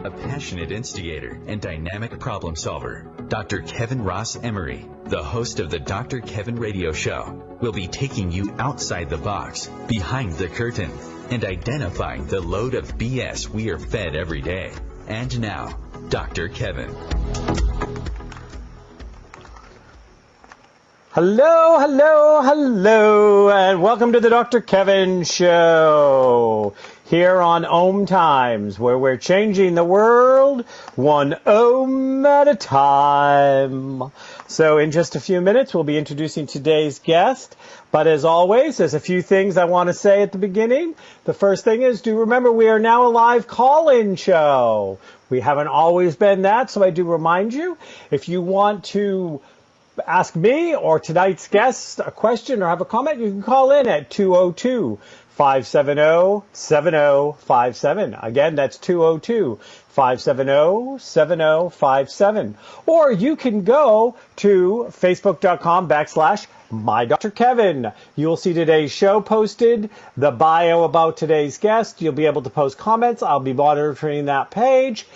a passionate instigator and dynamic problem solver. Dr. Kevin Ross Emery, the host of the Dr. Kevin Radio Show, will be taking you outside the box, behind the curtain, and identifying the load of BS we are fed every day. And now, Dr. Kevin. Hello, hello, hello, and welcome to the Dr. Kevin Show here on OMTimes, where we're changing the world one ohm at a time. So in just a few minutes, we'll be introducing today's guest. But as always, there's a few things I want to say at the beginning. The first thing is, do remember we are now a live call-in show. We haven't always been that, so I do remind you, if you want to ask me or tonight's guest a question or have a comment, you can call in at 202-570-7057. Again, that's 202-570-7057. Or you can go to facebook.com/MyDrKevin. You'll see today's show posted, the bio about today's guest. You'll be able to post comments. I'll be monitoring that page.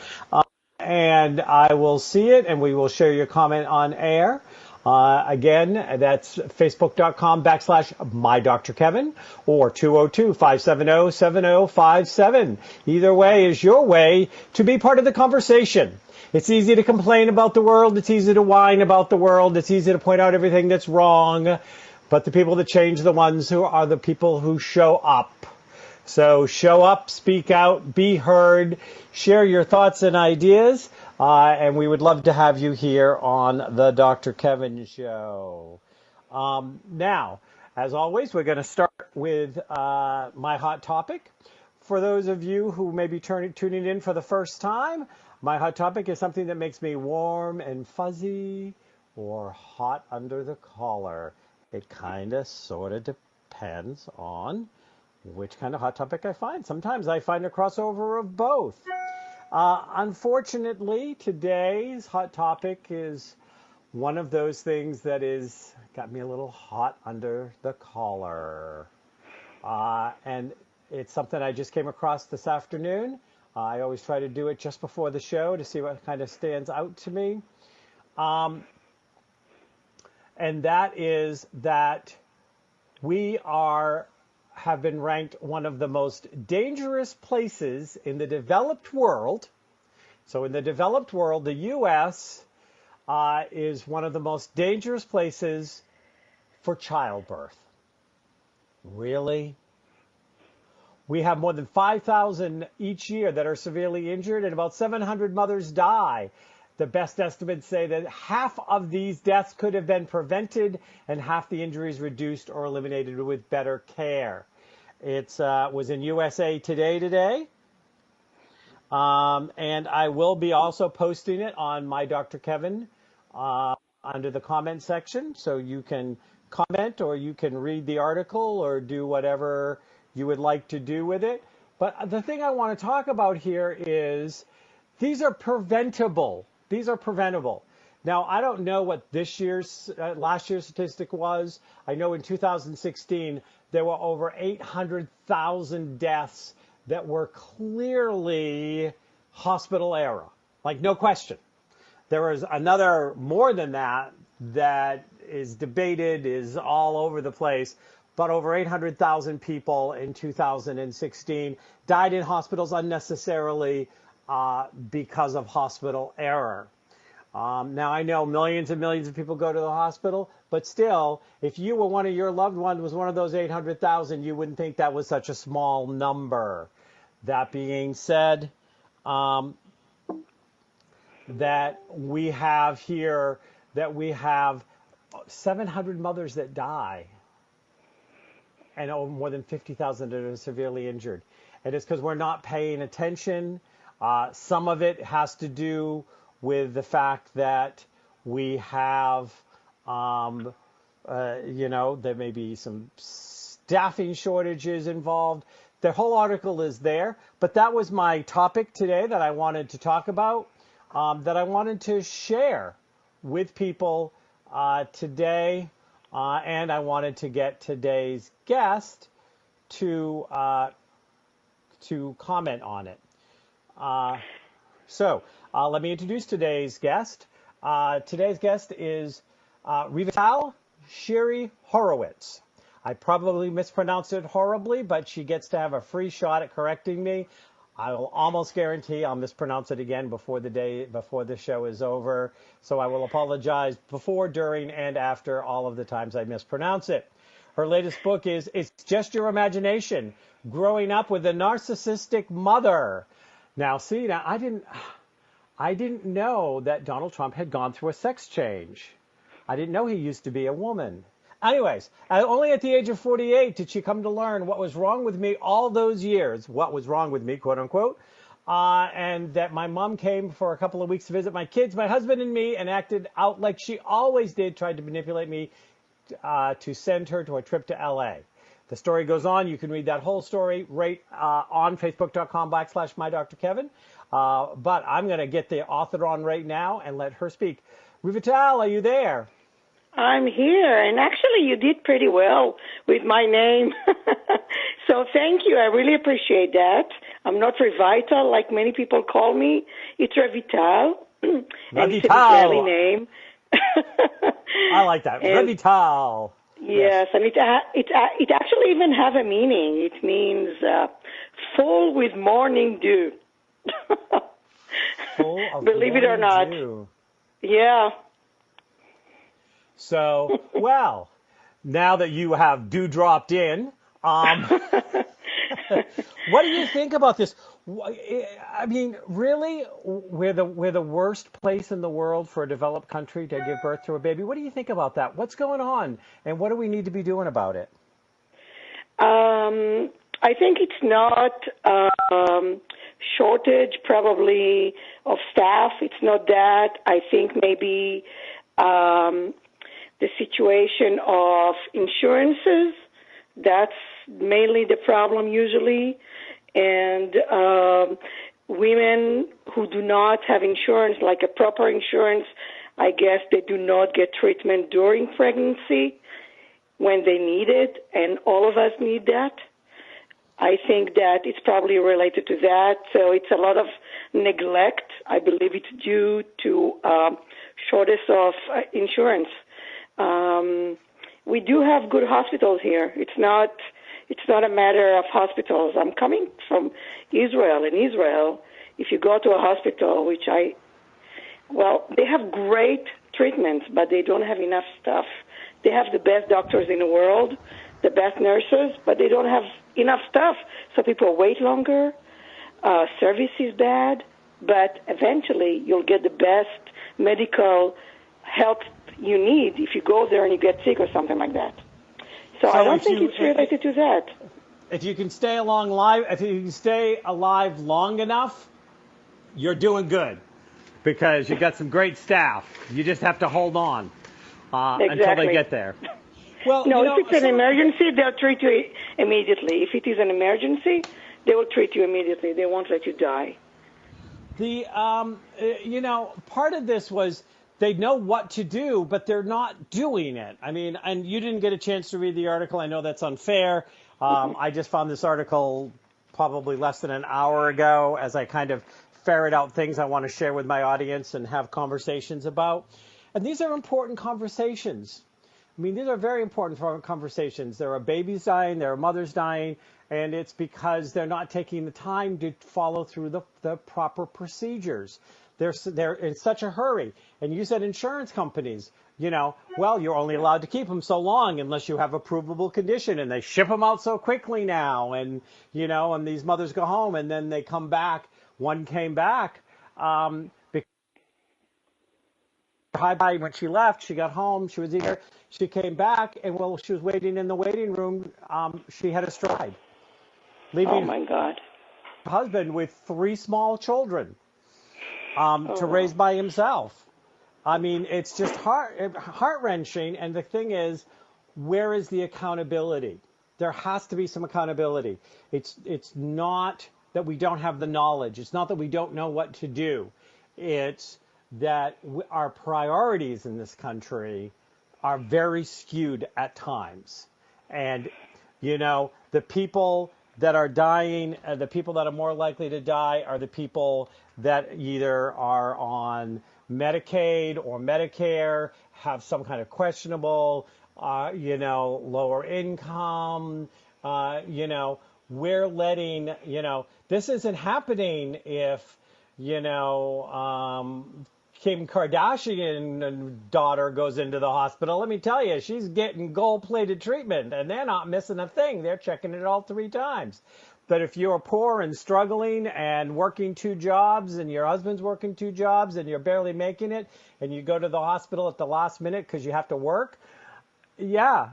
And I will see it, and we will share your comment on air. Again, that's facebook.com/MyDrKevin or 202-570-7057. Either way is your way to be part of the conversation. It's easy to complain about the world. It's easy to whine about the world. It's easy to point out everything that's wrong. But the people that change are the ones who are the people who show up. So show up, speak out, be heard, share your thoughts and ideas. And we would love to have you here on the Dr. Kevin Show. Now, as always, we're going to start with my hot topic. For those of you who may be tuning in for the first time, my hot topic is something that makes me warm and fuzzy or hot under the collar. It kind of sort of depends on which kind of hot topic I find. Sometimes I find a crossover of both. Unfortunately, today's hot topic is one of those things that is got me a little hot under the collar. And it's something I just came across this afternoon. I always try to do it just before the show to see what kind of stands out to me. And that is that we have been ranked one of the most dangerous places in the developed world. So in the developed world, the U.S. Is one of the most dangerous places for childbirth. Really? We have more than 5,000 each year that are severely injured, and about 700 mothers die. The best estimates say that half of these deaths could have been prevented and half the injuries reduced or eliminated with better care. It was in USA today. And I will be also posting it on my Dr. Kevin under the comment section. So you can comment or you can read the article or do whatever you would like to do with it. But the thing I want to talk about here is these are preventable. These are preventable. Now, I don't know what last year's statistic was. I know in 2016, there were over 800,000 deaths that were clearly hospital error, like no question. There was another more than that is debated, is all over the place, but over 800,000 people in 2016 died in hospitals unnecessarily because of hospital error. Now, I know millions and millions of people go to the hospital, but still, if you were one of your loved ones was one of those 800,000, you wouldn't think that was such a small number. That being said, that we have 700 mothers that die and more than 50,000 that are severely injured. And it's because we're not paying attention. Some of it has to do with the fact that we have, there may be some staffing shortages involved. The whole article is there, but that was my topic today that I wanted to talk about, that I wanted to share with people today, and I wanted to get today's guest to comment on it. So let me introduce today's guest. Today's guest is Revita Shiri-Horowitz. I probably mispronounced it horribly, but she gets to have a free shot at correcting me. I will almost guarantee I'll mispronounce it again before the show is over. So I will apologize before, during, and after all of the times I mispronounce it. Her latest book is It's Just Your Imagination, Growing Up with a Narcissistic Mother. Now, I didn't know that Donald Trump had gone through a sex change. I didn't know he used to be a woman. Anyways, only at the age of 48 did she come to learn what was wrong with me all those years, what was wrong with me, quote unquote, and that my mom came for a couple of weeks to visit my kids, my husband, and me, and acted out like she always did, tried to manipulate me to send her to a trip to LA. The story goes on. You can read that whole story right on facebook.com/mydrkevin. But I'm going to get the author on right now and let her speak. Revita, are you there? I'm here, and actually you did pretty well with my name. So thank you. I really appreciate that. I'm not Revita like many people call me. It's Revita. And it's an Israeli name. I like that. Revita. Yes, and it actually even have a meaning. It means full with morning dew. Full of Believe it or not. Dew. Yeah. So, well, now that you have dew dropped in, what do you think about this? I mean, really, we're the worst place in the world for a developed country to give birth to a baby. What do you think about that? What's going on, and what do we need to be doing about it? I think it's not shortage probably of staff. It's not that. I think maybe the situation of insurances, that's mainly the problem usually. And women who do not have insurance, like a proper insurance, I guess they do not get treatment during pregnancy when they need it, and all of us need that. I think that it's probably related to that. So it's a lot of neglect. I believe it's due to shortage of insurance. We do have good hospitals here. It's not a matter of hospitals. I'm coming from Israel. In Israel, if you go to a hospital, they have great treatments, but they don't have enough stuff. They have the best doctors in the world, the best nurses, but they don't have enough stuff. So people wait longer. Service is bad, but eventually you'll get the best medical help you need if you go there and you get sick or something like that. So I don't think it's related to that. If you can stay alive long enough, you're doing good because you got some great staff. You just have to hold on until they get there. Well, if it's an emergency, they'll treat you immediately. If it is an emergency, they will treat you immediately. They won't let you die. Part of this was they know what to do, but they're not doing it. I mean, and you didn't get a chance to read the article. I know that's unfair. I just found this article probably less than an hour ago as I kind of ferret out things I want to share with my audience and have conversations about. And these are important conversations. I mean, these are very important conversations. There are babies dying, there are mothers dying, and it's because they're not taking the time to follow through the proper procedures. They're in such a hurry. And you said insurance companies, you're only allowed to keep them so long unless you have a provable condition, and they ship them out so quickly now. And, and these mothers go home and then they come back. One came back because when she left, she got home, she was eager. She came back, and while she was waiting in the waiting room, she had a stride, leaving her husband with 3 small children to raise by himself. I mean, it's just heart-wrenching. And the thing is, where is the accountability? There has to be some accountability. It's not that we don't have the knowledge. It's not that we don't know what to do. It's that our priorities in this country are very skewed at times. And, the people that are dying, the people that are more likely to die are the people that either are on Medicaid or Medicare, have some kind of questionable, lower income, we're letting, this isn't happening if, Kim Kardashian daughter goes into the hospital. Let me tell you, she's getting gold-plated treatment, and they're not missing a thing. They're checking it all 3 times. But if you're poor and struggling and working 2 jobs, and your husband's working 2 jobs, and you're barely making it, and you go to the hospital at the last minute because you have to work, you're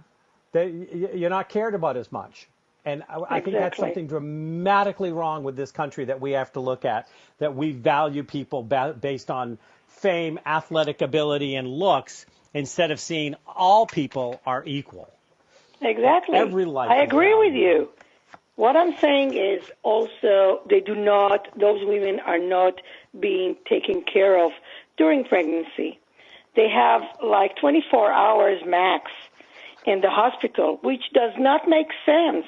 not cared about as much. And I think that's something dramatically wrong with this country that we have to look at, that we value people based on fame, athletic ability, and looks, instead of seeing all people are equal. Exactly. Every life. I agree with you. What I'm saying is also those women are not being taken care of during pregnancy. They have like 24 hours max in the hospital, which does not make sense.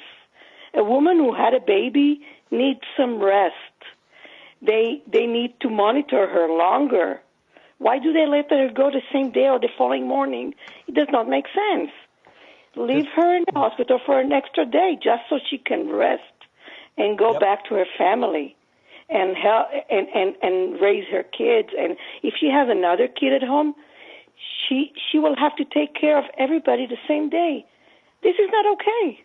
A woman who had a baby needs some rest. They need to monitor her longer. Why do they let her go the same day or the following morning? It does not make sense. Leave her in the hospital for an extra day just so she can rest and go back to her family and help and raise her kids. And if she has another kid at home, she will have to take care of everybody the same day. This is not okay.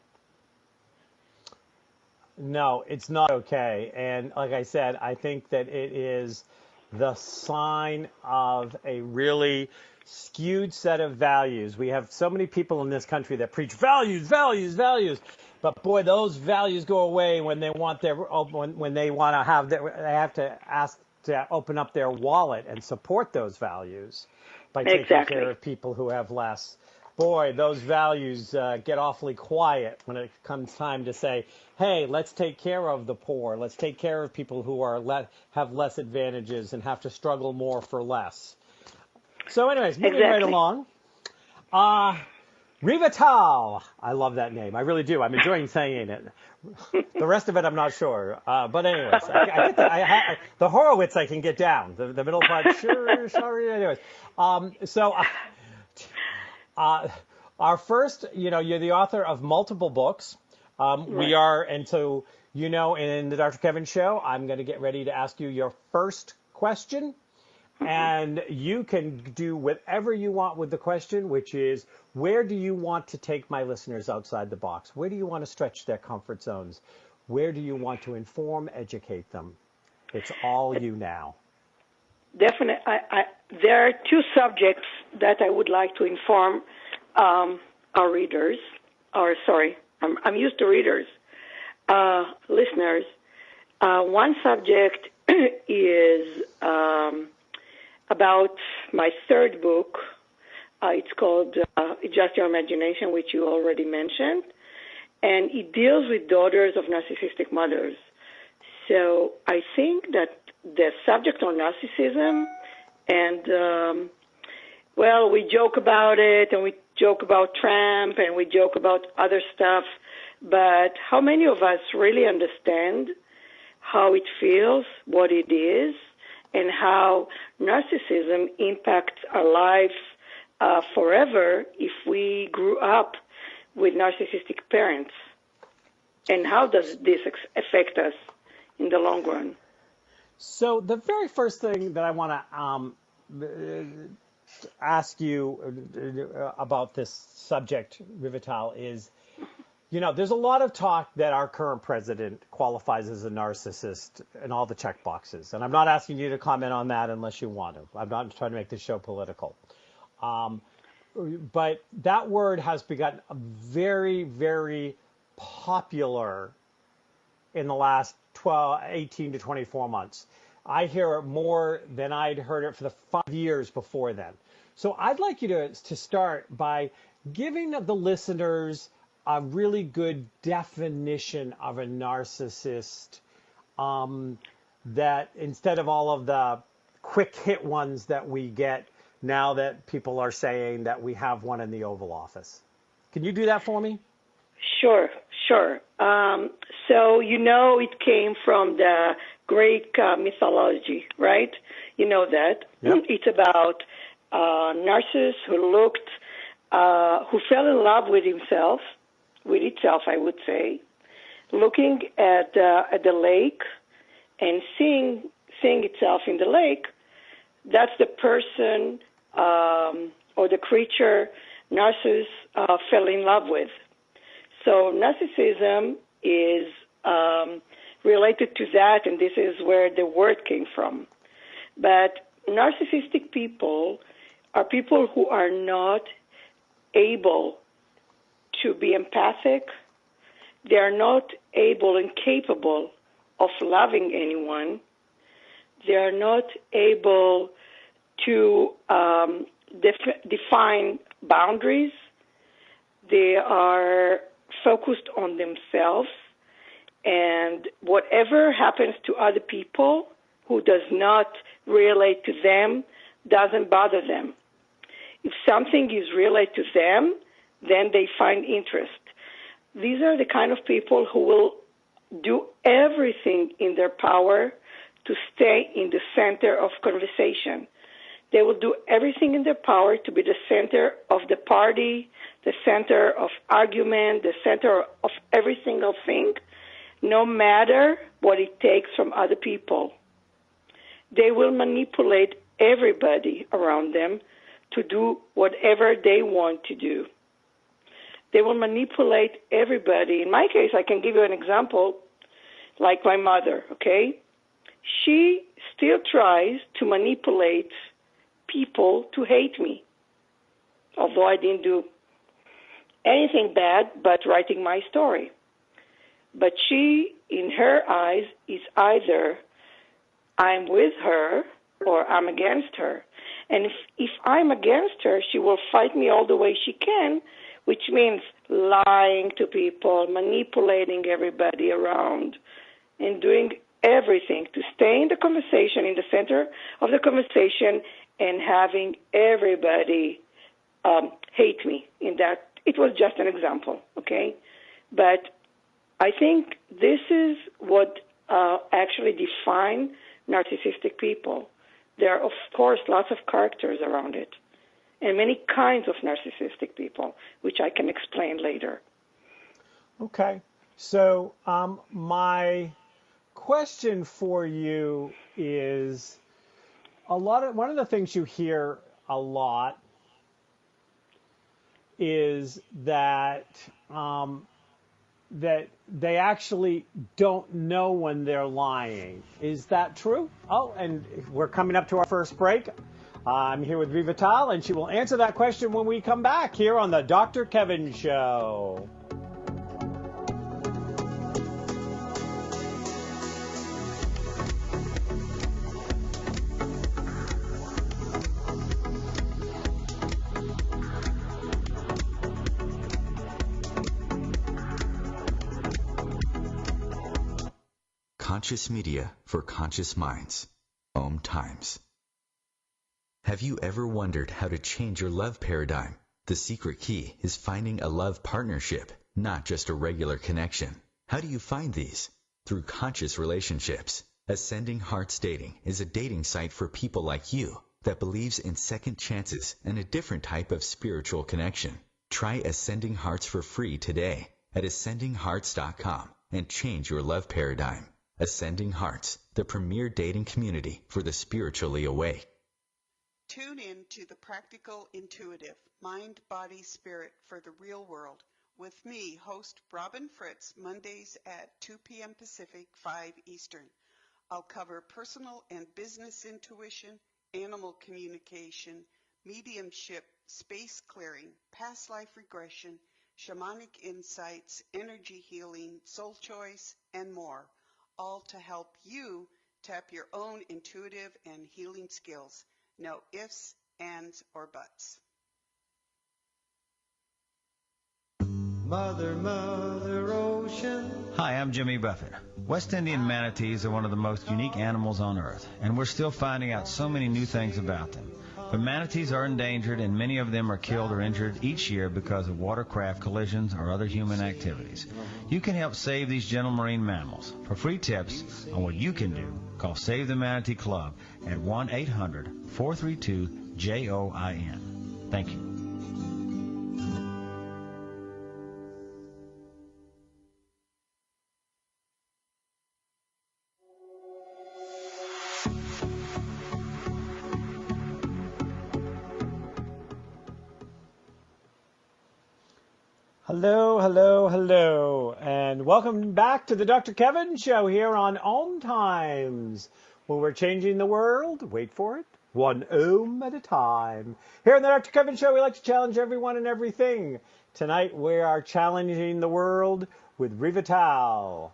No, it's not okay. And like I said, I think that it is the sign of a really skewed set of values. We have so many people in this country that preach values, values, values. But boy, those values go away when they want when they want to have they have to ask to open up their wallet and support those values by taking care of people who have less. Boy, those values get awfully quiet when it comes time to say, hey, let's take care of the poor. Let's take care of people who have less advantages and have to struggle more for less. So anyways, moving right along. Revita. I love that name. I really do. I'm enjoying saying it. The rest of it, I'm not sure. But anyways, I get the Horowitz I can get down. The middle part, sure, sorry. Anyways, our first, you're the author of multiple books. We are, and so, in the Dr. Kevin Show, I'm going to get ready to ask you your first question. And you can do whatever you want with the question, which is, where do you want to take my listeners outside the box? Where do you want to stretch their comfort zones? Where do you want to inform, educate them? It's all you now. Definitely. There are 2 subjects that I would like to inform our readers, I'm used to readers, listeners. One subject is about my 3rd book. It's called Just Your Imagination, which you already mentioned, and it deals with daughters of narcissistic mothers. So I think that the subject on narcissism, and we joke about it, and we joke about Trump, and we joke about other stuff, but how many of us really understand how it feels, what it is, and how narcissism impacts our lives forever if we grew up with narcissistic parents? And how does this affect us in the long run? So the very first thing that I want to ask you about this subject, Revita, is, there's a lot of talk that our current president qualifies as a narcissist and all the check boxes. And I'm not asking you to comment on that unless you want to. I'm not trying to make this show political. But that word has become very, very popular in the last 18 to 24 months. I hear it more than I'd heard it for the 5 years before then. So I'd like you to start by giving the listeners a really good definition of a narcissist, that instead of all of the quick hit ones that we get now that people are saying that we have one in the Oval Office. Can you do that for me? Sure. Sure. So it came from the Greek mythology, right? You know that. Yep. It's about Narcissus who fell in love with itself, I would say, looking at the lake and seeing itself in the lake. That's the person or the creature Narcissus fell in love with. So narcissism is related to that, and this is where the word came from. But narcissistic people are people who are not able to be empathic. They are not able and capable of loving anyone. They are not able to define boundaries. They are focused on themselves, and whatever happens to other people who does not relate to them doesn't bother them. If something is related to them, then they find interest. These are the kind of people who will do everything in their power to stay in the center of conversation. They will do everything in their power to be the center of the party, the center of argument, the center of every single thing, no matter what it takes from other people. They will manipulate everybody around them to do whatever they want to do. They will manipulate everybody. In my case, I can give you an example, like my mother, okay? She still tries to manipulate people to hate me, although I didn't do anything bad but writing my story. But she, in her eyes, is either I'm with her or I'm against her. And if I'm against her, she will fight me all the way she can, which means lying to people, manipulating everybody around, and doing everything to stay in the conversation, in the center of the conversation, and having everybody hate me. In that, it was just an example, okay? But I think this is what actually defines narcissistic people. There are, of course, lots of characters around it, and many kinds of narcissistic people, which I can explain later. Okay. So my question for you is one of the things you hear a lot is that that they actually don't know when they're lying. Is that true? Oh, and we're coming up to our first break. I'm here with Revita, and she will answer that question when we come back here on the Dr. Kevin Show. Conscious media for conscious minds. OMTimes. Have you ever wondered how to change your love paradigm? The secret key is finding a love partnership, not just a regular connection. How do you find these? Through conscious relationships. Ascending Hearts Dating is a dating site for people like you that believes in second chances and a different type of spiritual connection. Try Ascending Hearts for free today at ascendinghearts.com and change your love paradigm. Ascending Hearts, the premier dating community for the spiritually awake. Tune in to the Practical Intuitive, Mind, Body, Spirit for the Real World with me, host Robin Fritz, Mondays at 2 p.m. Pacific, 5 Eastern. I'll cover personal and business intuition, animal communication, mediumship, space clearing, past life regression, shamanic insights, energy healing, soul choice, and more, all to help you tap your own intuitive and healing skills. No ifs, ands, or buts. Mother, Mother Ocean. Hi, I'm Jimmy Buffett. West Indian manatees are one of the most unique animals on Earth, and we're still finding out so many new things about them. But manatees are endangered, and many of them are killed or injured each year because of watercraft collisions or other human activities. You can help save these gentle marine mammals. For free tips on what you can do, call Save the Manatee Club at 1-800-432-JOIN. Thank you. Hello, hello, hello, and welcome back to the Dr. Kevin Show here on OMTimes, where we're changing the world, wait for it, one ohm at a time. Here on the Dr. Kevin Show, we like to challenge everyone and everything. Tonight, we are challenging the world with Revita.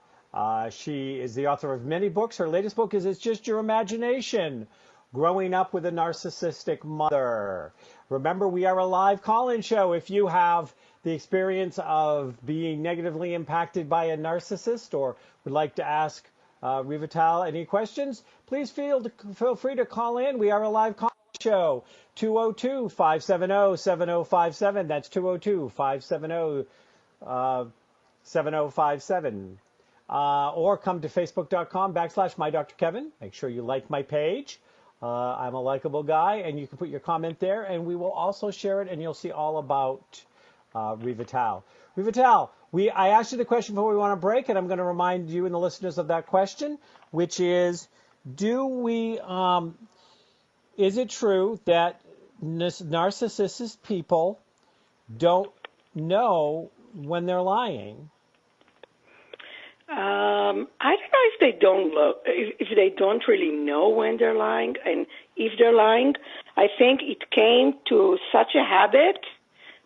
She is the author of many books. Her latest book is It's Just Your Imagination, Growing Up with a Narcissistic Mother. Remember, we are a live call-in show. If you have the experience of being negatively impacted by a narcissist or would like to ask Revita any questions, please feel free to call in. We are a live call show, 202-570-7057. That's 202-570-7057. Or come to facebook.com/MyDrKevin. Make sure you like my page. I'm a likable guy, and you can put your comment there, and we will also share it, and you'll see all about Revita. Revita, I asked you the question before we went on break, and I'm going to remind you and the listeners of that question, which is, is it true that narcissistic people don't know when they're lying? I don't know if they don't look, if they don't really know when they're lying, and if they're lying. I think it came to such a habit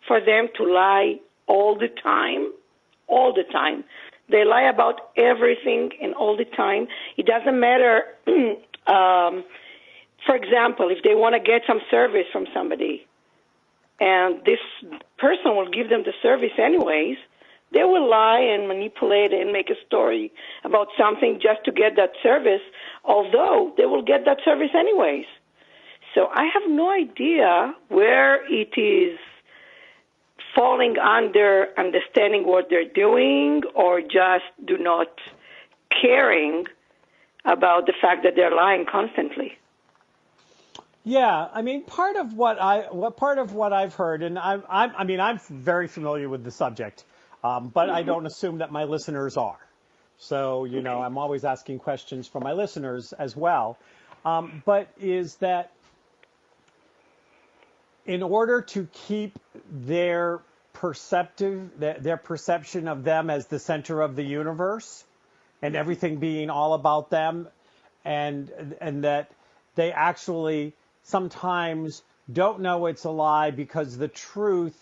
for them to lie all the time. All the time. They lie about everything and all the time. It doesn't matter. For example, if they want to get some service from somebody, and this person will give them the service anyways, they will lie and manipulate and make a story about something just to get that service, although they will get that service anyways. So I have no idea where it is falling under understanding what they're doing or just do not caring about the fact that they're lying constantly. Yeah, I mean, part of what I've heard, and I'm very familiar with the subject, but I don't assume that my listeners are. So, Okay. I'm always asking questions from my listeners as well. But is that in order to keep their perception of them as the center of the universe and everything being all about them, and that they actually sometimes don't know it's a lie because the truth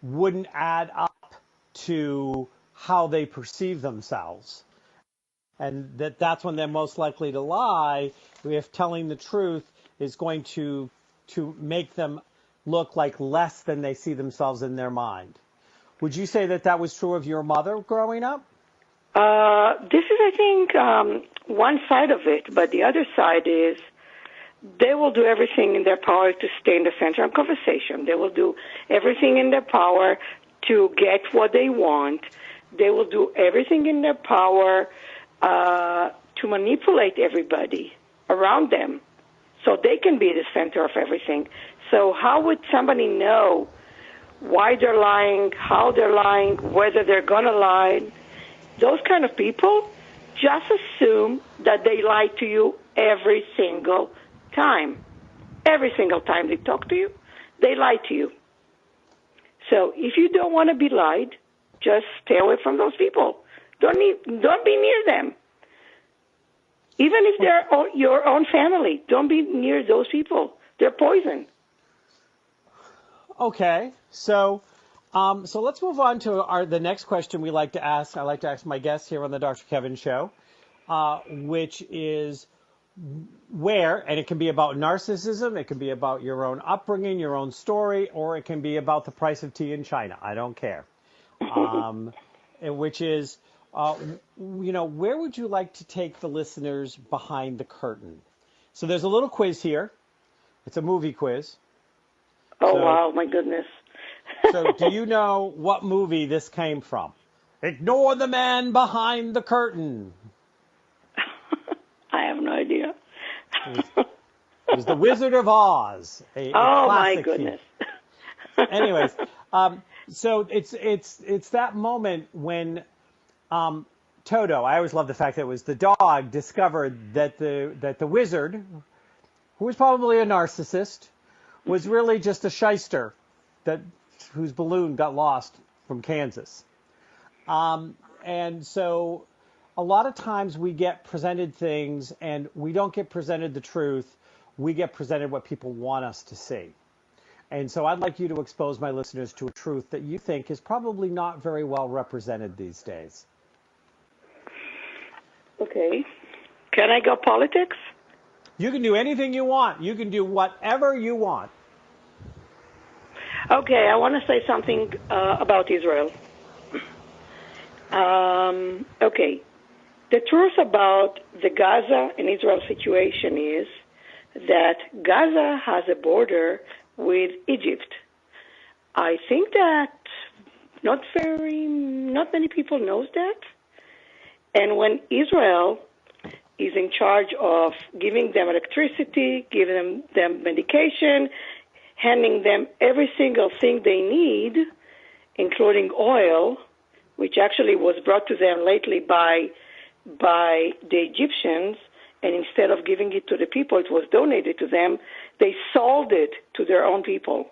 wouldn't add up to how they perceive themselves. And that's when they're most likely to lie, if telling the truth is going to make them look like less than they see themselves in their mind. Would you say that was true of your mother growing up? This is, I think, one side of it, but the other side is they will do everything in their power to stay in the center of conversation. They will do everything in their power to get what they want. They will do everything in their power to manipulate everybody around them so they can be the center of everything. So how would somebody know why they're lying, how they're lying, whether they're going to lie? Those kind of people just assume that they lie to you every single time. Every single time they talk to you, they lie to you. So if you don't want to be lied, just stay away from those people. Don't be near them. Even if they're your own family, don't be near those people. They're poison. Okay, so let's move on to the next question we like to ask. I like to ask my guests here on the Dr. Kevin Show, which is and it can be about narcissism, it can be about your own upbringing, your own story, or it can be about the price of tea in China. I don't care. Which is, where would you like to take the listeners behind the curtain? So there's a little quiz here. It's a movie quiz. Oh, wow, my goodness. So do you know what movie this came from? Ignore the man behind the curtain. I have no idea. It was The Wizard of Oz. A my classic goodness. Anyways, so it's that moment when Toto, I always love the fact that it was the dog, discovered that the wizard, who was probably a narcissist, was really just a shyster whose balloon got lost from Kansas. And so a lot of times we get presented things and we don't get presented the truth. We get presented what people want us to see. And so I'd like you to expose my listeners to a truth that you think is probably not very well represented these days. Okay. Can I go politics? You can do anything you want. You can do whatever you want. Okay, I want to say something about Israel. Okay. The truth about the Gaza and Israel situation is that Gaza has a border with Egypt. I think that not many people knows that. And when Israel is in charge of giving them electricity, giving them medication, handing them every single thing they need, including oil, which actually was brought to them lately by the Egyptians, and instead of giving it to the people, it was donated to them, they sold it to their own people.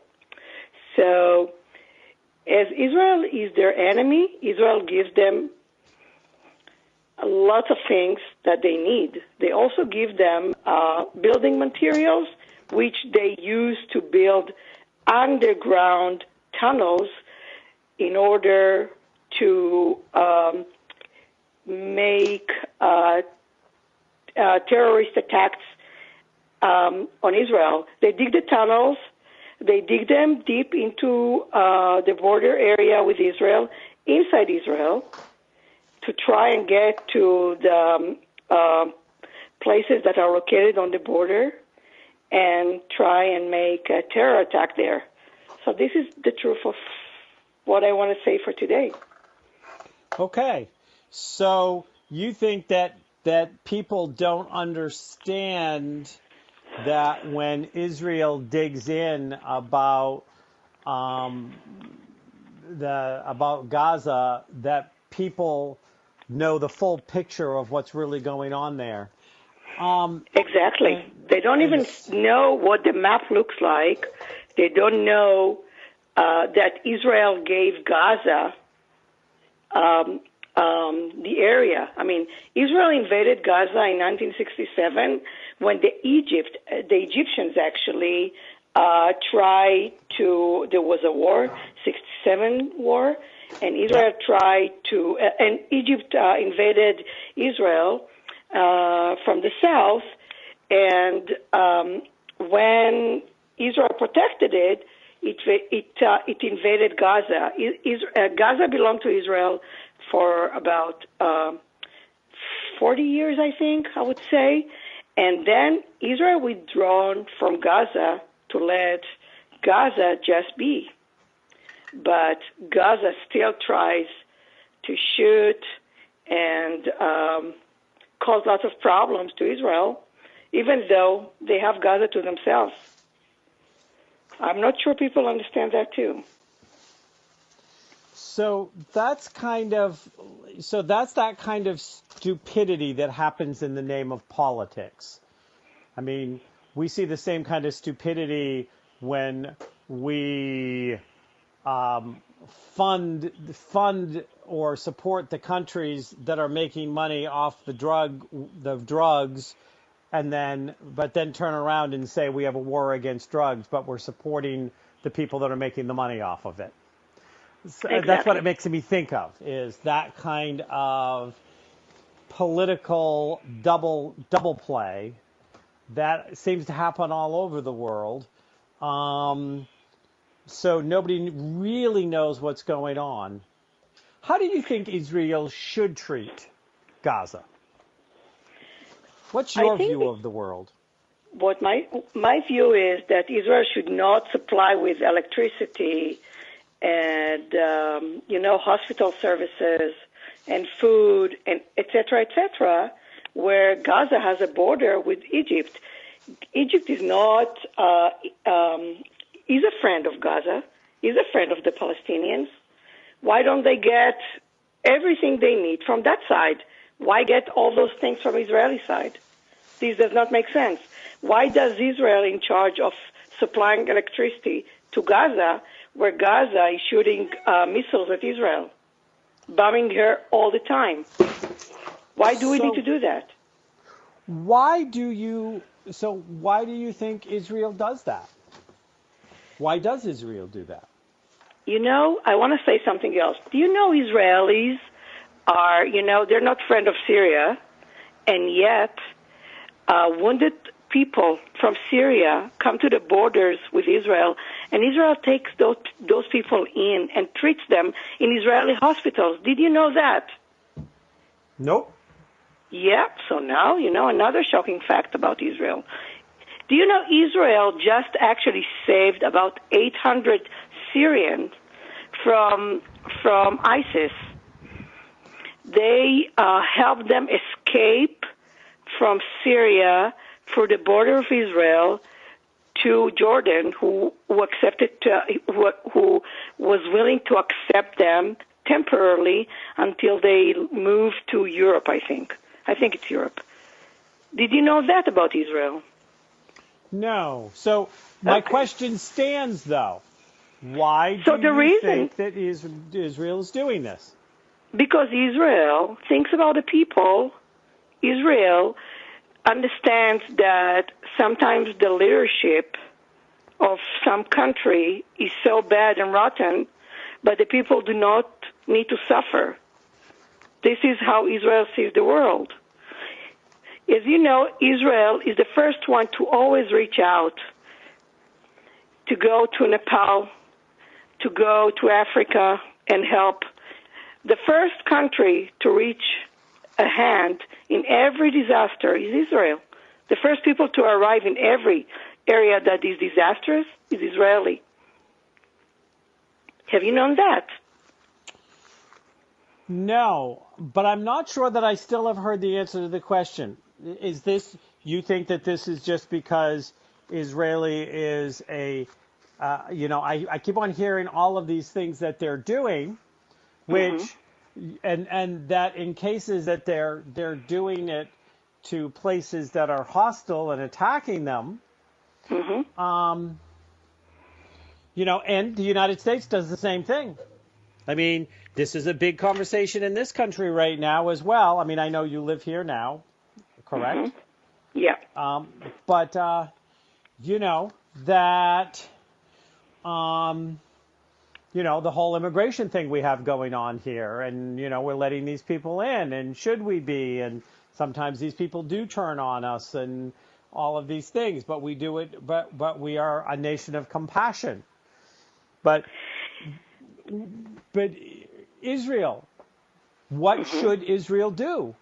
So as Israel is their enemy, Israel gives them lots of things that they need. They also give them building materials, which they use to build underground tunnels in order to make terrorist attacks on Israel. They dig the tunnels. They dig them deep into the border area with Israel, inside Israel, to try and get to the places that are located on the border and try and make a terror attack there. So this is the truth of what I want to say for today. Okay. So you think that people don't understand that when Israel digs in about Gaza, that people know the full picture of what's really going on there. Exactly. They don't even know what the map looks like. They don't know that Israel gave Gaza the area. I mean, Israel invaded Gaza in 1967 when the Egyptians actually tried to, there was a war, 67 war, and Israel tried to, and Egypt invaded Israel from the south, and when Israel protected it, it invaded Gaza. Gaza belonged to Israel for about 40 years, I think, I would say. And then Israel withdrawn from Gaza to let Gaza just be. But Gaza still tries to shoot and cause lots of problems to Israel, even though they have Gaza to themselves. I'm not sure people understand that too. So that's that kind of stupidity that happens in the name of politics. I mean, we see the same kind of stupidity when we fund or support the countries that are making money off the drugs, but then turn around and say we have a war against drugs, but we're supporting the people that are making the money off of it. So exactly. That's what it makes me think of, is that kind of political double play that seems to happen all over the world. So nobody really knows what's going on. How do you think Israel should treat Gaza? What's your view of the world? what my view is that Israel should not supply with electricity and hospital services and food and et cetera, where Gaza has a border with Egypt. Egypt is not is a friend of Gaza, is a friend of the Palestinians. Why don't they get everything they need from that side? Why get all those things from Israeli side? This does not make sense. Why does Israel in charge of supplying electricity to Gaza, where Gaza is shooting missiles at Israel, bombing her all the time? Why do we need to do that? Why do you think Israel does that? Why does Israel do that? I want to say something else. Do you know Israelis are, they're not friends of Syria, and yet wounded people from Syria come to the borders with Israel, and Israel takes those people in and treats them in Israeli hospitals. Did you know that? Nope. Yeah, so now you know another shocking fact about Israel. Do you know Israel just actually saved about 800 Syrians from ISIS? They helped them escape from Syria through the border of Israel to Jordan, who was willing to accept them temporarily until they moved to Europe. I think it's Europe. Did you know that about Israel? No. So my question stands, though. Why do you think that Israel is doing this? Because Israel thinks about the people. Israel understands that sometimes the leadership of some country is so bad and rotten, but the people do not need to suffer. This is how Israel sees the world. As you know, Israel is the first one to always reach out, to go to Nepal, to go to Africa and help. The first country to reach a hand in every disaster is Israel. The first people to arrive in every area that is disastrous is Israeli. Have you known that? No, but I'm not sure that I still have heard the answer to the question. Is this, you think that this is just because Israeli is I keep on hearing all of these things that they're doing, which, and that in cases that they're doing it to places that are hostile and attacking them, and the United States does the same thing. I mean, this is a big conversation in this country right now as well. I mean, I know you live here now, correct? Yeah. But that, the whole immigration thing we have going on here, and, we're letting these people in, and should we be? And sometimes these people do turn on us and all of these things, but we do it, but we are a nation of compassion. But Israel, what should Israel do?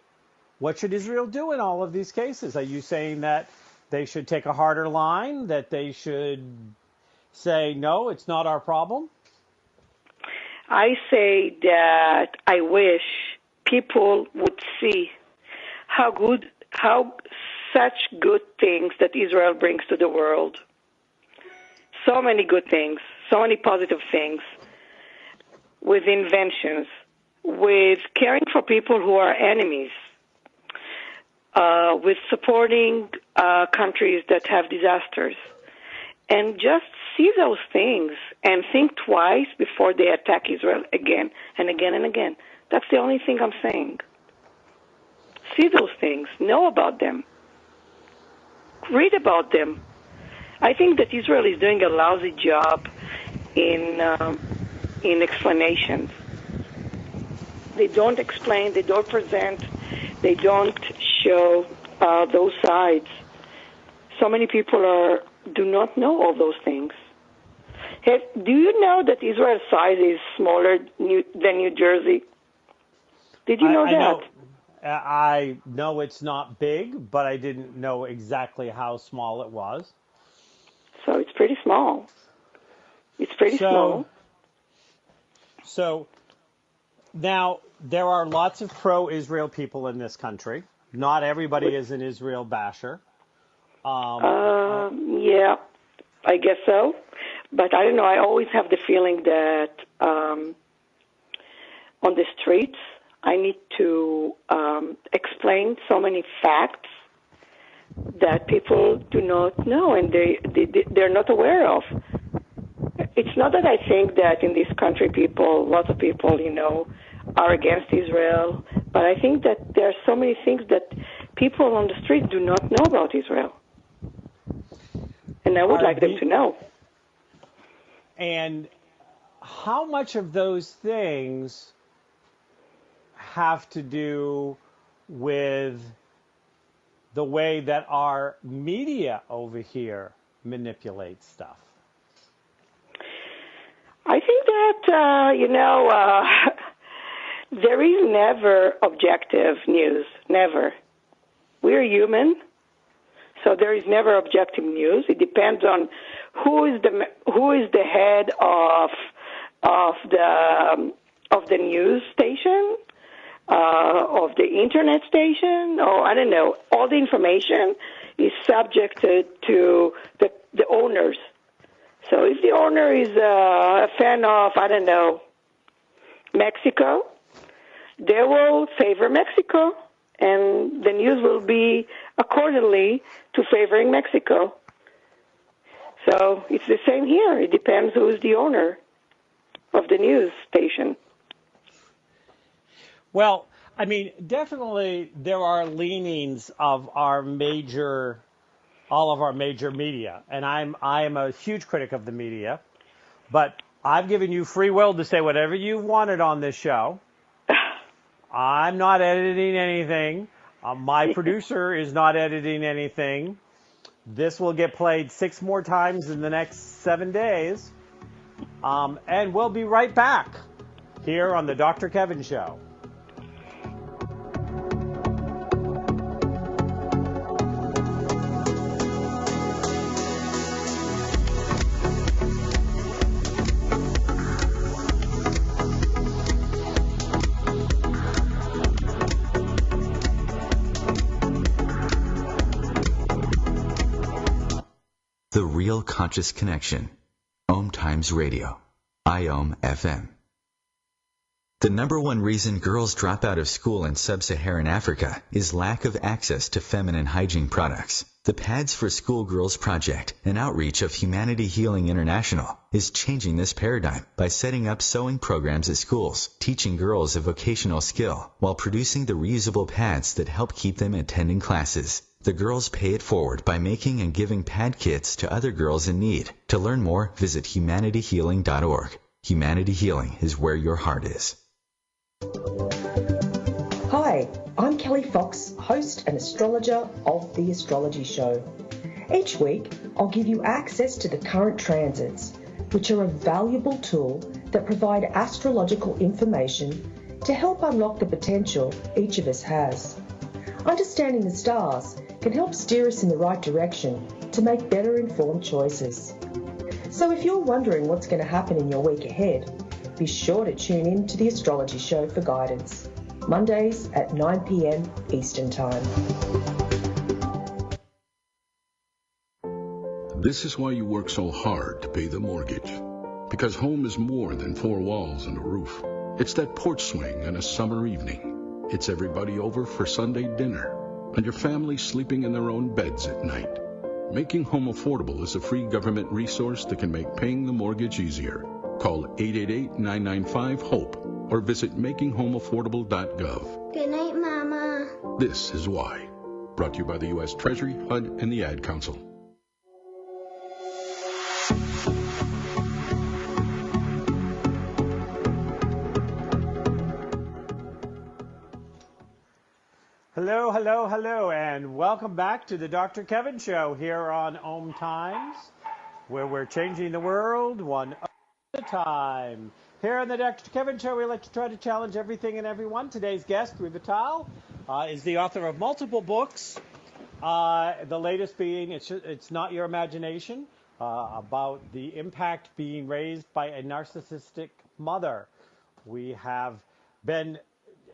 What should Israel do in all of these cases? Are you saying that they should take a harder line, that they should say, no, it's not our problem? I say that I wish people would see how such good things that Israel brings to the world. So many good things, so many positive things, with inventions, with caring for people who are enemies, with supporting countries that have disasters. And just see those things and think twice before they attack Israel again and again and again. That's the only thing I'm saying. See those things. Know about them. Read about them. I think that Israel is doing a lousy job in explanations. They don't explain, they don't present, they don't show those sides. So many people do not know all those things. Do you know that Israel's size is smaller than New Jersey? Did you know that? I know it's not big, but I didn't know exactly how small it was. So it's pretty small. It's pretty small. So now there are lots of pro-Israel people in this country. Not everybody is an Israel basher. Yeah, I guess so. But I don't know. I always have the feeling that on the streets, I need to explain so many facts that people do not know and they're not aware of. It's not that I think that in this country lots of people, are against Israel, but I think that there are so many things that people on the street do not know about Israel. And I would like them to know. And how much of those things have to do with the way that our media over here manipulates stuff? I think that, there is never objective news, never. We're human, so there is never objective news. It depends on who is the head of the news station, of the internet station, or I don't know. All the information is subjected to the owners. So if the owner is a fan of, I don't know, Mexico, they will favor Mexico, and the news will be accordingly to favoring Mexico. So it's the same here. It depends who is the owner of the news station. Well, I mean, definitely there are leanings of all of our major media, and I am a huge critic of the media, but I've given you free will to say whatever you wanted on this show. I'm not editing anything. My producer is not editing anything. This will get played 6 more times in the next 7 days, and we'll be right back here on the Dr. Kevin Show. The Real Conscious Connection. OMTimes Radio. IOM FM. The number one reason girls drop out of school in sub-Saharan Africa is lack of access to feminine hygiene products. The Pads for Schoolgirls Project, an outreach of Humanity Healing International, is changing this paradigm by setting up sewing programs at schools, teaching girls a vocational skill, while producing the reusable pads that help keep them attending classes. The girls pay it forward by making and giving pad kits to other girls in need. To learn more, visit humanityhealing.org. Humanity Healing is where your heart is. Hi, I'm Kelly Fox, host and astrologer of The Astrology Show. Each week, I'll give you access to the current transits, which are a valuable tool that provide astrological information to help unlock the potential each of us has. Understanding the stars can help steer us in the right direction to make better informed choices. So if you're wondering what's going to happen in your week ahead, be sure to tune in to The Astrology Show for guidance, Mondays at 9 p.m. Eastern Time. This is why you work so hard to pay the mortgage. Because home is more than 4 walls and a roof. It's that porch swing on a summer evening. It's everybody over for Sunday dinner, and your family sleeping in their own beds at night. Making Home Affordable is a free government resource that can make paying the mortgage easier. Call 888-995-HOPE or visit makinghomeaffordable.gov. Good night, Mama. This is why. Brought to you by the U.S. Treasury, HUD, and the Ad Council. Hello, hello, hello, and welcome back to the Dr. Kevin Show here on OMTimes, where we're changing the world one at a time. Here on the Dr. Kevin Show, we like to try to challenge everything and everyone. Today's guest, Revita is the author of multiple books. The latest being It's Not Your Imagination, about the impact being raised by a narcissistic mother. We have been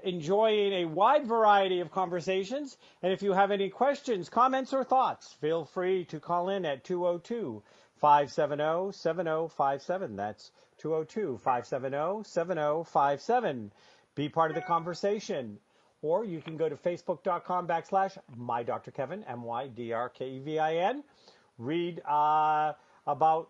enjoying a wide variety of conversations, and if you have any questions, comments, or thoughts, feel free to call in at 202-570-7057. That's 202-570-7057. Be part of the conversation. Or you can go to facebook.com/MyDrKevin, MYDRKEVIN. Read about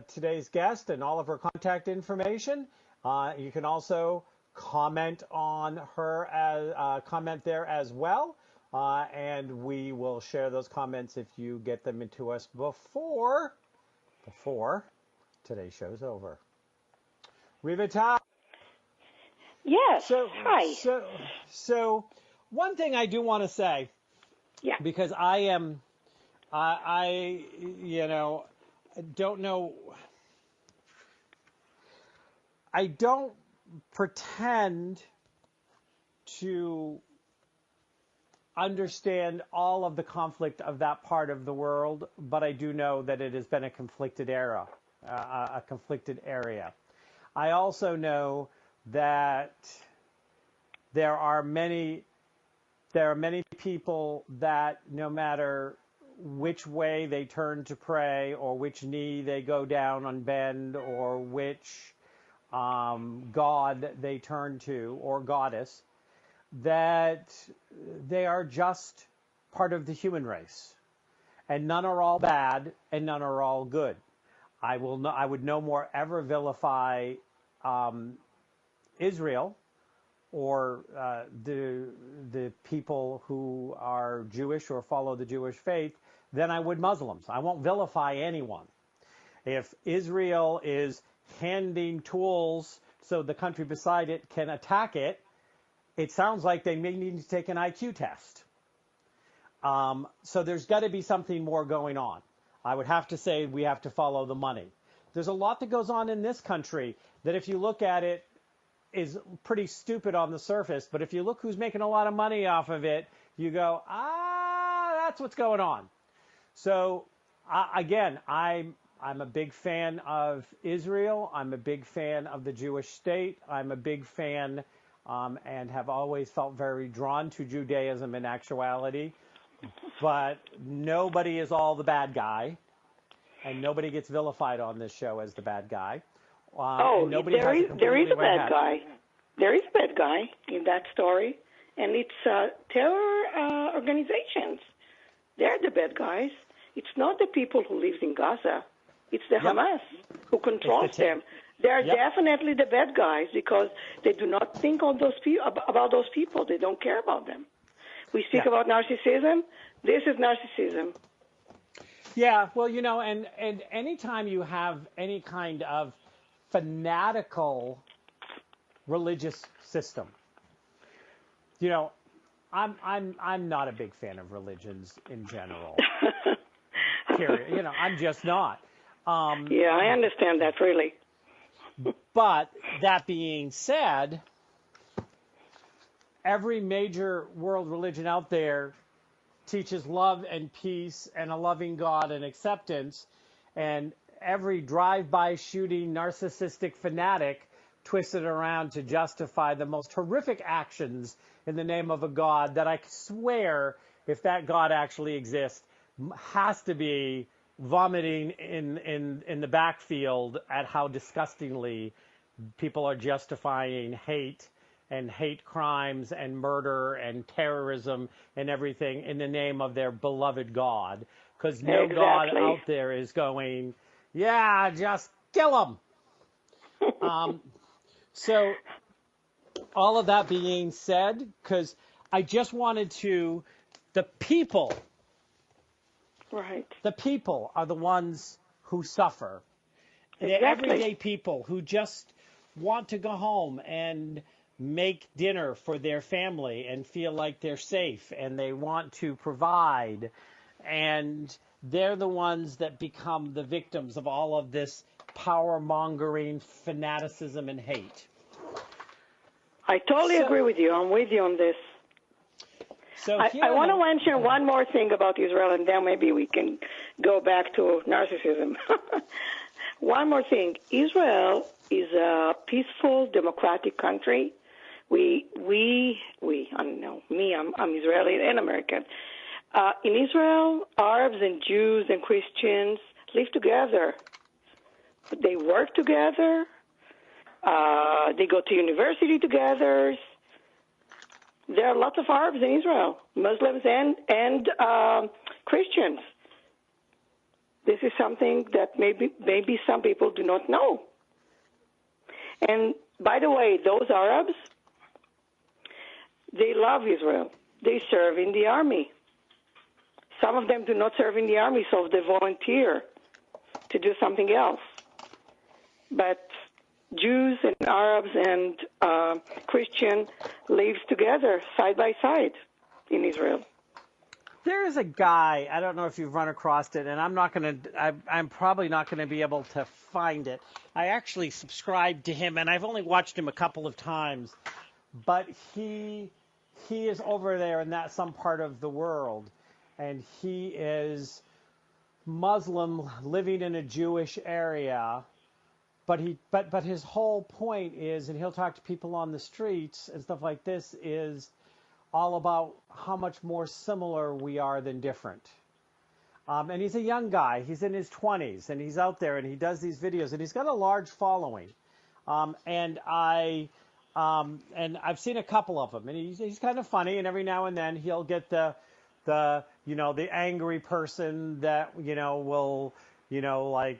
today's guest and all of her contact information. You can also comment on her, comment there as well. And we will share those comments if you get them into us before today's show's over. Revita. Yes. Hi. So one thing I do want to say, because I don't pretend to understand all of the conflict of that part of the world, but I do know that it has been a conflicted area. I also know that there are many people that no matter which way they turn to pray or which knee they go down on bend or which god they turn to or goddess, that they are just part of the human race, and none are all bad and none are all good. I would no more ever vilify Israel or the people who are Jewish or follow the Jewish faith than I would Muslims. I won't vilify anyone. If Israel is handing tools so the country beside it can attack it, it sounds like they may need to take an IQ test. So there's got to be something more going on. I would have to say we have to follow the money. There's a lot that goes on in this country that if you look at it is pretty stupid on the surface, but if you look who's making a lot of money off of it, you go, that's what's going on. So again, I'm a big fan of Israel. I'm a big fan of the Jewish state. I'm a big fan and have always felt very drawn to Judaism in actuality. But nobody is all the bad guy, and nobody gets vilified on this show as the bad guy. There is a bad guy. There is a bad guy in that story, and it's terror organizations. They're the bad guys. It's not the people who live in Gaza. It's the Hamas who controls them. They're definitely the bad guys because they do not think on about those people. They don't care about them. We speak about narcissism. This is narcissism. Yeah, well, and anytime you have any kind of fanatical religious system, I'm not a big fan of religions in general. Period. I'm just not. I understand that really. But that being said, every major world religion out there teaches love and peace and a loving God and acceptance, and every drive-by shooting narcissistic fanatic twists it around to justify the most horrific actions in the name of a God that I swear, if that God actually exists, has to be vomiting in the backfield at how disgustingly people are justifying hate and hate crimes and murder and terrorism and everything in the name of their beloved God. Because no God out there is going, just kill them. So all of that being said, because I just wanted to, the people are the ones who suffer. The everyday people who just want to go home and make dinner for their family and feel like they're safe and they want to provide. And they're the ones that become the victims of all of this power-mongering fanaticism and hate. I totally agree with you. I'm with you on this. So I want to mention one more thing about Israel, and then maybe we can go back to narcissism. One more thing. Israel is a peaceful, democratic country. I don't know, I'm Israeli and American. In Israel, Arabs and Jews and Christians live together. They work together. They go to university together. There are lots of Arabs in Israel, Muslims and Christians. This is something that maybe some people do not know. And by the way, those Arabs, they love Israel. They serve in the army. Some of them do not serve in the army, so they volunteer to do something else. But Jews and Arabs and Christian lives together side by side in Israel. There is a guy, I don't know if you've run across it, and I'm probably not going to be able to find it. I actually subscribed to him, and I've only watched him a couple of times, but he is over there in some part of the world, and he is Muslim living in a Jewish area, but his whole point is, and he'll talk to people on the streets and stuff like this, is all about how much more similar we are than different. And he's a young guy. He's in his 20s, and he's out there, and he does these videos, and he's got a large following. And I've seen a couple of them, and he's kind of funny, and every now and then he'll get the angry person that, will, like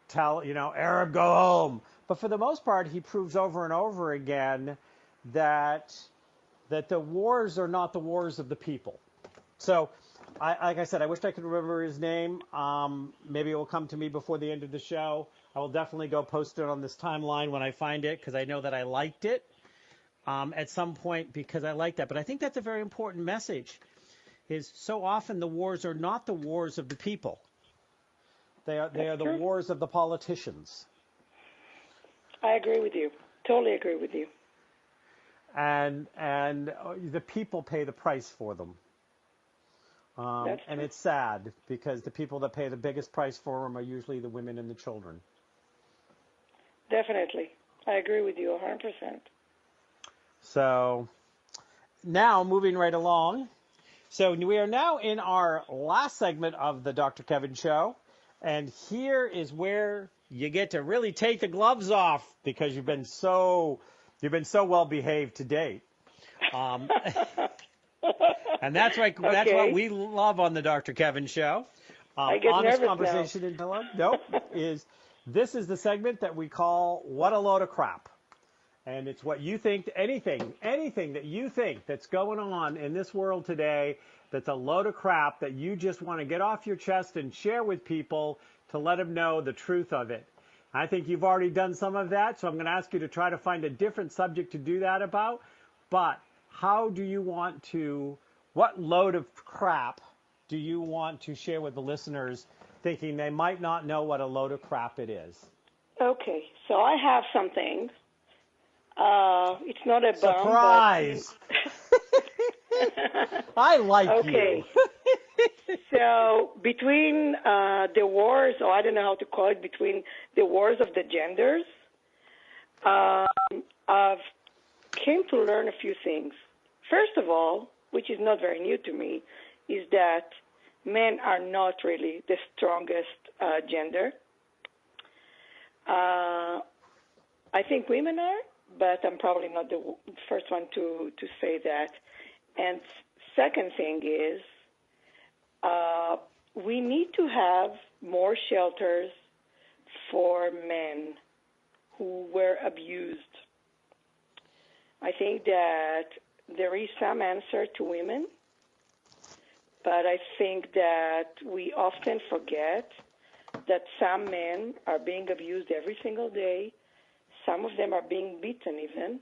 tell, Arab, go home. But for the most part, he proves over and over again that the wars are not the wars of the people. So, like I said, I wish I could remember his name. Maybe it will come to me before the end of the show. I will definitely go post it on this timeline when I find it, because I know that I liked it at some point, because I like that. But I think that's a very important message, is so often the wars are not the wars of the people. They are the wars of the politicians. I agree with you. Totally agree with you. And the people pay the price for them. And it's sad, because the people that pay the biggest price for them are usually the women and the children. Definitely. I agree with you 100%. So now moving right along. So we are now in our last segment of the Dr. Kevin Show. And here is where you get to really take the gloves off, because you've been so well behaved to date. And that's what we love on the Dr. Kevin Show. I get honest nervous conversation in love. Nope. This is the segment that we call What a Load of Crap. And it's what you think, anything that you think that's going on in this world today that's a load of crap that you just want to get off your chest and share with people to let them know the truth of it. I think you've already done some of that, so I'm going to ask you to try to find a different subject to do that about. But what load of crap do you want to share with the listeners, thinking they might not know what a load of crap it is? Okay, so I have something. It's not a bomb. Surprise! I like you. Okay. So between the wars, or I don't know how to call it, between the wars of the genders, I've came to learn a few things. First of all, which is not very new to me, is that men are not really the strongest gender. I think women are, but I'm probably not the first one to say that. And second thing is, we need to have more shelters for men who were abused. I think that there is some answer to women, but I think that we often forget that some men are being abused every single day. Some of them are being beaten even,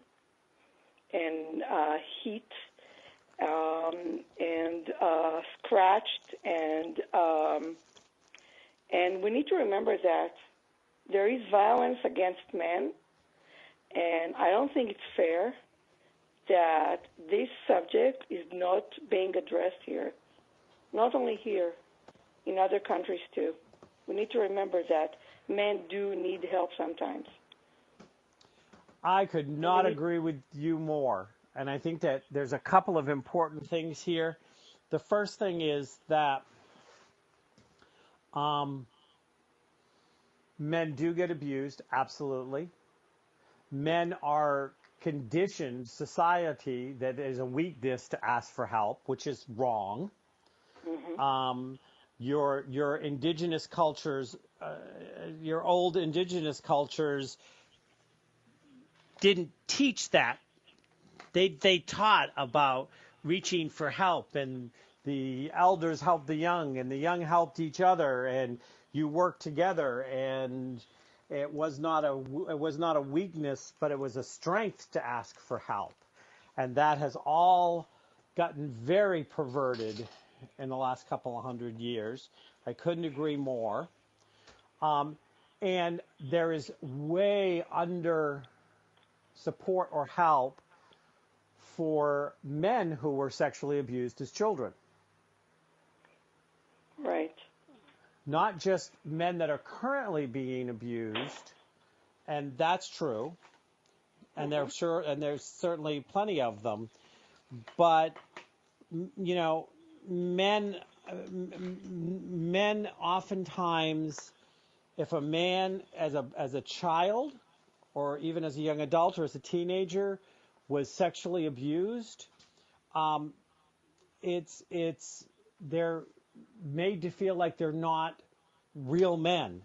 and hit, and scratched, and we need to remember that there is violence against men, and I don't think it's fair that this subject is not being addressed here, not only here, in other countries too. We need to remember that men do need help sometimes. I could not agree with you more. And I think that there's a couple of important things here. The first thing is that men do get abused, absolutely. Men are conditioned society that is a weakness to ask for help, which is wrong. Mm-hmm. Your indigenous cultures, your old indigenous cultures didn't teach that. They taught about reaching for help, and the elders helped the young, and the young helped each other, and you worked together, and it was not a weakness, but it was a strength to ask for help. And that has all gotten very perverted in the last couple of hundred years. I couldn't agree more. And there is way under support or help for men who were sexually abused as children. Right. Not just men that are currently being abused, and that's true, and there's certainly plenty of them, but you know, men oftentimes, if a man as a child or even as a young adult or as a teenager was sexually abused, they're made to feel like they're not real men,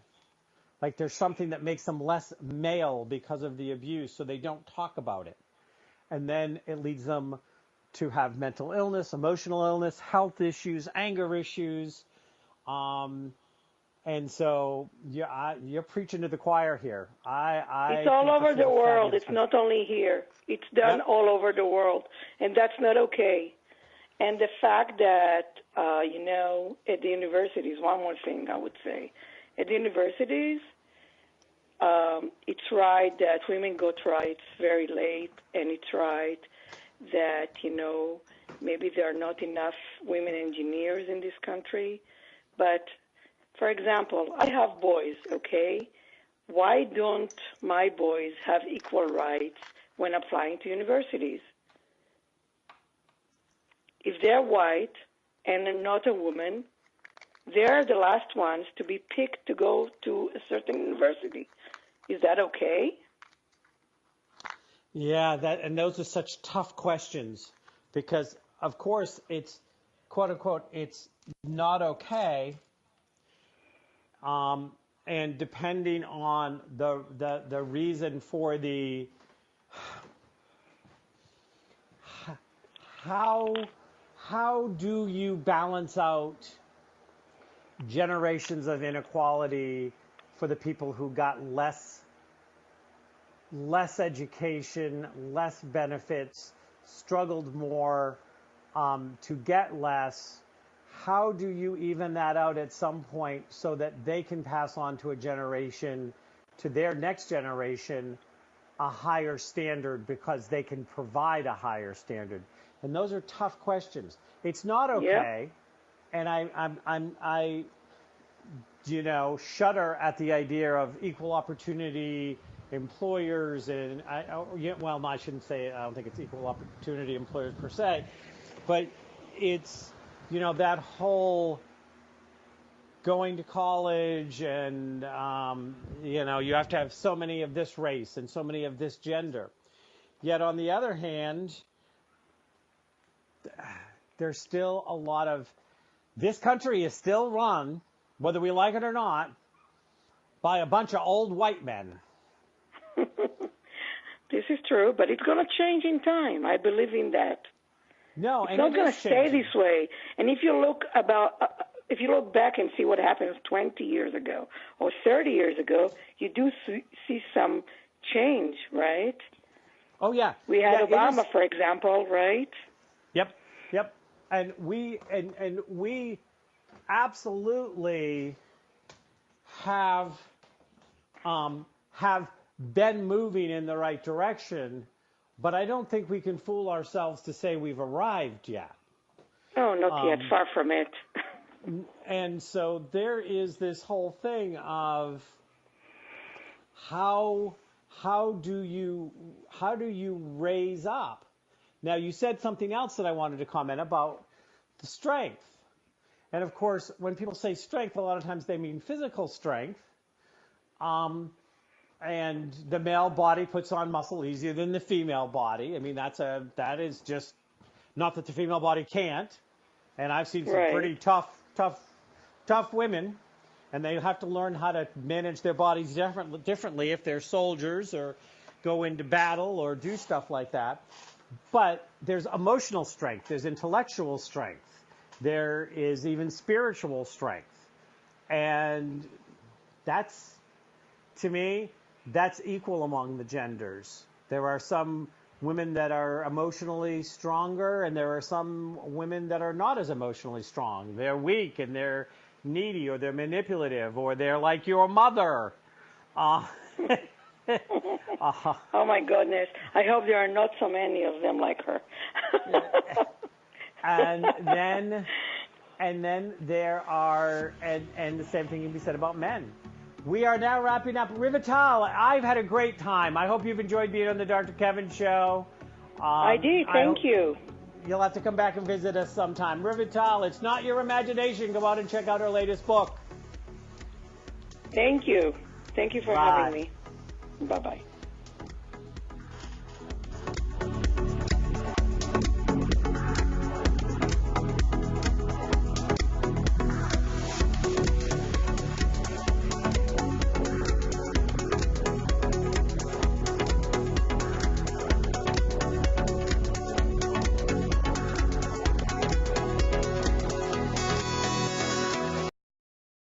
like there's something that makes them less male because of the abuse, so they don't talk about it. And then it leads them to have mental illness, emotional illness, health issues, anger issues. And so you're preaching to the choir here. It's all over the world. It's not only here. It's done all over the world, and that's not okay. And the fact that, at the universities, one more thing I would say. At the universities, it's right that women got rights very late, and it's right that, maybe there are not enough women engineers in this country. But, for example, I have boys, okay? Why don't my boys have equal rights when applying to universities? If they're white and not a woman, they're the last ones to be picked to go to a certain university. Is that okay? Yeah, and those are such tough questions because, of course, it's, quote unquote, it's not okay. And depending on the reason for the how do you balance out generations of inequality for the people who got less education, less benefits, struggled more to get less? How do you even that out at some point so that they can pass on to a generation, to their next generation, a higher standard because they can provide a higher standard? And those are tough questions. It's not okay, and I shudder at the idea of equal opportunity employers, and I shouldn't say I don't think it's equal opportunity employers per se, but it's that whole going to college and you have to have so many of this race and so many of this gender. Yet on the other hand, there's still a lot of, this country is still run, whether we like it or not, by a bunch of old white men. This is true, but it's going to change in time. I believe in that. No, it's not going to stay this way. And if you look back and see what happened 20 years ago or 30 years ago, you do see some change, right? Oh yeah. We had Obama, for example, right? Yep. And we absolutely have been moving in the right direction. but I don't think we can fool ourselves to say we've arrived yet. Oh, not yet. Far from it. And so there is this whole thing of how do you raise up? Now, you said something else that I wanted to comment about, the strength. And of course, when people say strength, a lot of times they mean physical strength. And the male body puts on muscle easier than the female body. I mean, that is just, not that the female body can't. And I've seen some pretty tough women, and they have to learn how to manage their bodies differently if they're soldiers or go into battle or do stuff like that. But there's emotional strength, there's intellectual strength, there is even spiritual strength. And that's, to me, that's equal among the genders. There are some women that are emotionally stronger, and there are some women that are not as emotionally strong. They're weak, and they're needy, or they're manipulative, or they're like your mother. Oh my goodness. I hope there are not so many of them like her. and then there are, and the same thing can be said about men. We are now wrapping up. Rivital, I've had a great time. I hope you've enjoyed being on the Dr. Kevin Show. I did. Thank you. You'll have to come back and visit us sometime. Rivital, it's not your imagination. Go out and check out her latest book. Thank you. Thank you for having me. Bye-bye.